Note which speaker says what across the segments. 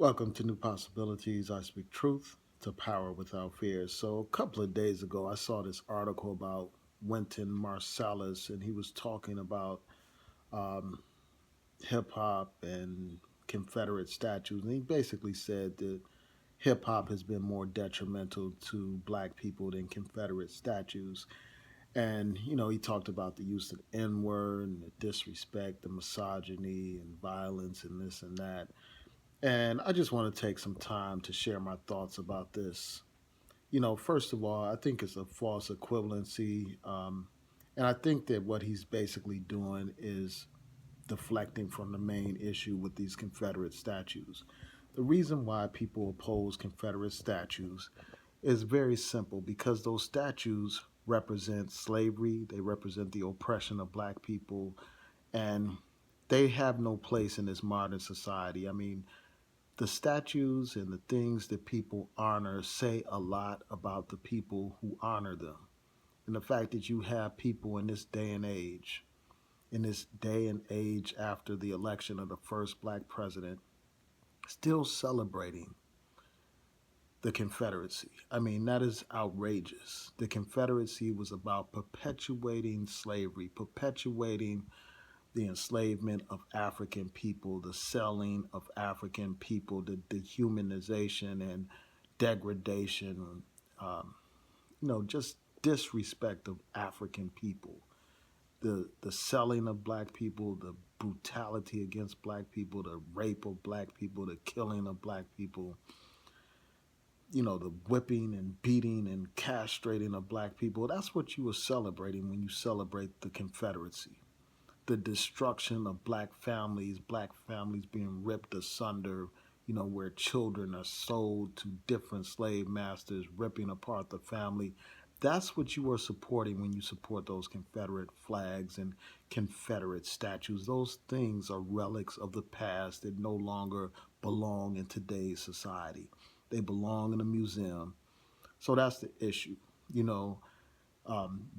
Speaker 1: Welcome to New Possibilities. I speak truth to power without fear. So, a couple of days ago, I saw this article about Wynton Marsalis, and he was talking about um, hip hop and Confederate statues. And he basically said that hip hop has been more detrimental to black people than Confederate statues. And, he talked about the use of the N word and the disrespect, the misogyny and violence and this and that. And I just want to take some time to share my thoughts about this. First of all, I think it's a false equivalency. And I think that what he's basically doing is deflecting from the main issue with these Confederate statues. The reason why people oppose Confederate statues is very simple because those statues represent slavery, they represent the oppression of black people, and they have no place in this modern society. I mean, the statues and the things that people honor say a lot about the people who honor them. And the fact that you have people in this day and age after the election of the first black president, still celebrating the Confederacy. I mean, that is outrageous. The Confederacy was about perpetuating slavery, perpetuating the enslavement of African people, the selling of African people, the dehumanization and degradation, um, just disrespect of African people, the selling of black people, the brutality against black people, the rape of black people, the killing of black people, the whipping and beating and castrating of black people. That's what you were celebrating when you celebrate the Confederacy. The destruction of black families being ripped asunder, where children are sold to different slave masters, ripping apart the family. That's what you are supporting when you support those Confederate flags and Confederate statues. Those things are relics of the past that no longer belong in today's society. They belong in a museum. So that's the issue. You know,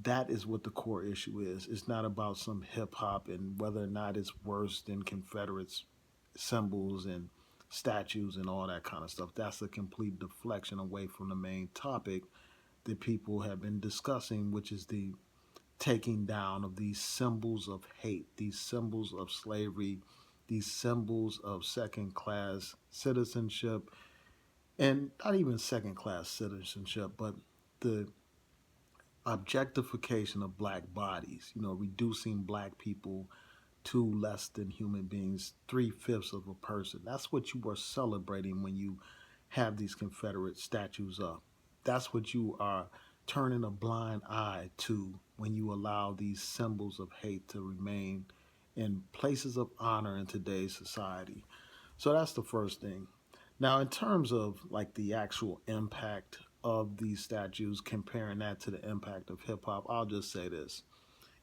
Speaker 1: that is what the core issue is. It's not about some hip hop and whether or not it's worse than Confederates symbols and statues and all that kind of stuff. That's a complete deflection away from the main topic that people have been discussing, which is the taking down of these symbols of hate, these symbols of slavery, these symbols of second class citizenship, and not even second class citizenship, but the objectification of black bodies, reducing black people to less than human beings, three-fifths of a person. That's what you are celebrating when you have these Confederate statues up. That's what you are turning a blind eye to when you allow these symbols of hate to remain in places of honor in today's society. So that's the first thing. Now, in terms of like the actual impact of these statues, comparing that to the impact of hip hop, I'll just say this.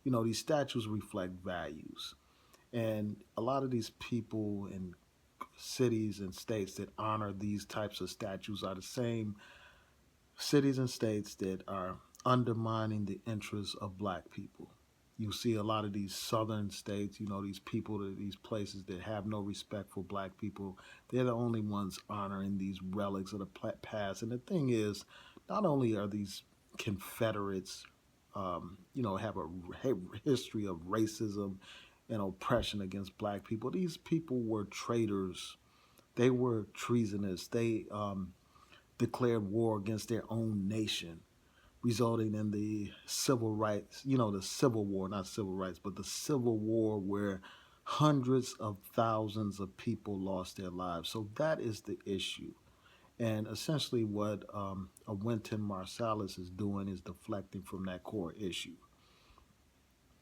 Speaker 1: These statues reflect values. And a lot of these people in cities and states that honor these types of statues are the same cities and states that are undermining the interests of black people. You see a lot of these southern states, these people, these places that have no respect for black people. They're the only ones honoring these relics of the past. And the thing is, not only are these Confederates, have a history of racism and oppression against black people, these people were traitors. They were treasonous. They declared war against their own nation, resulting in the civil rights, the Civil War, not civil rights, but the Civil War where hundreds of thousands of people lost their lives. So that is the issue. And essentially, what a Wynton Marsalis is doing is deflecting from that core issue.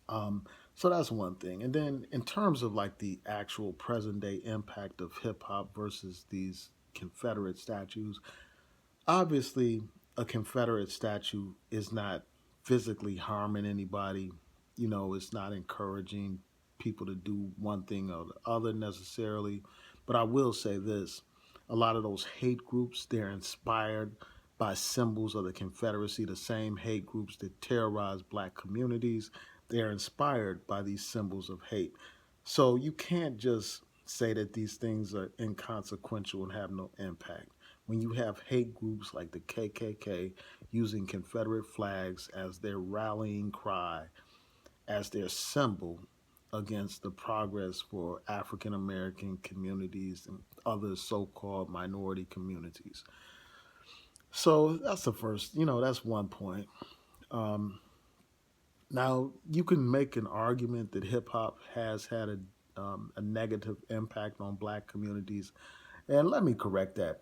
Speaker 1: Um, so that's one thing. And then, in terms of like the actual present day impact of hip hop versus these Confederate statues, obviously a Confederate statue is not physically harming anybody. It's not encouraging people to do one thing or the other necessarily. But I will say this, a lot of those hate groups, they're inspired by symbols of the Confederacy, the same hate groups that terrorize black communities. They're inspired by these symbols of hate. So you can't just say that these things are inconsequential and have no impact. When you have hate groups like the KKK using Confederate flags as their rallying cry, as their symbol against the progress for African American communities and other so called minority communities. So that's the first, that's one point. Um, Now, you can make an argument that hip hop has had a negative impact on black communities. And let me correct that.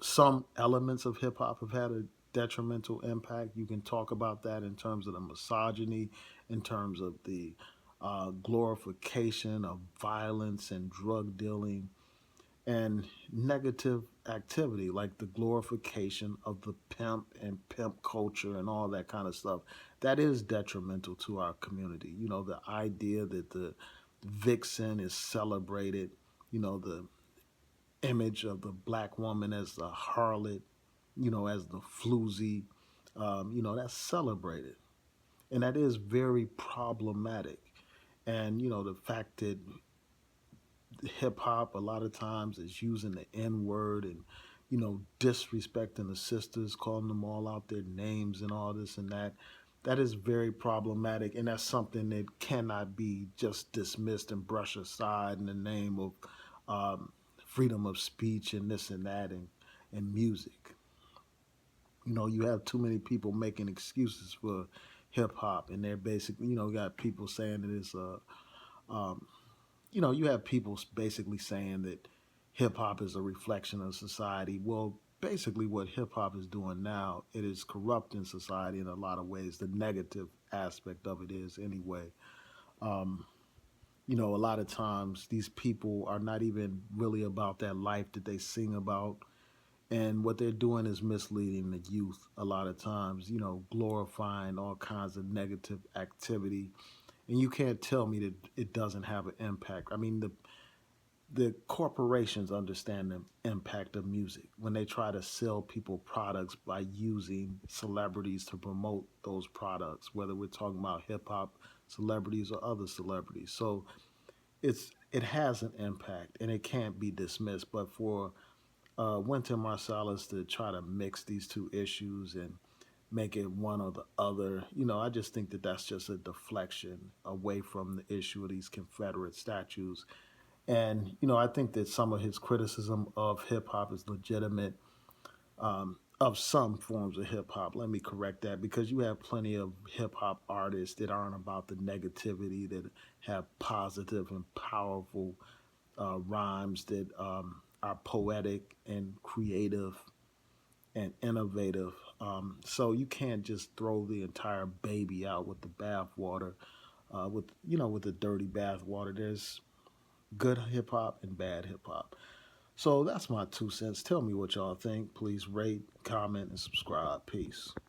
Speaker 1: Some elements of hip hop have had a detrimental impact. You can talk about that in terms of the misogyny, in terms of the glorification of violence and drug dealing, and negative activity like the glorification of the pimp and pimp culture and all that kind of stuff. That is detrimental to our community. The idea that the vixen is celebrated, the image of the black woman as the harlot, as the floozy, that's celebrated. And that is very problematic. And, the fact that hip hop a lot of times is using the N word and disrespecting the sisters, calling them all out their names and all this and that. That is very problematic, and that's something that cannot be just dismissed and brushed aside in the name of freedom of speech and this and that and music. You have too many people making excuses for hip hop, and they're basically, got people saying that it's um, you have people basically saying that hip hop is a reflection of society. Well, basically, what hip hop is doing now, it is corrupting society in a lot of ways. The negative aspect of it is, anyway. Um, a lot of times these people are not even really about that life that they sing about. And what they're doing is misleading the youth a lot of times, glorifying all kinds of negative activity. And you can't tell me that it doesn't have an impact. I mean, the corporations understand the impact of music when they try to sell people products by using celebrities to promote those products, whether we're talking about hip hop celebrities or other celebrities. So it has an impact and it can't be dismissed. But for Wynton Marsalis to try to mix these two issues and make it one or the other, I just think that that's just a deflection away from the issue of these Confederate statues. And, I think that some of his criticism of hip hop is legitimate, of some forms of hip hop. Let me correct that, because you have plenty of hip hop artists that aren't about the negativity, that have positive and powerful rhymes that are poetic and creative and innovative. So you can't just throw the entire baby out with the bathwater, with the dirty bathwater. There's good hip hop and bad hip hop. So that's my 2 cents. Tell me what y'all think. Please rate, comment, and subscribe. Peace.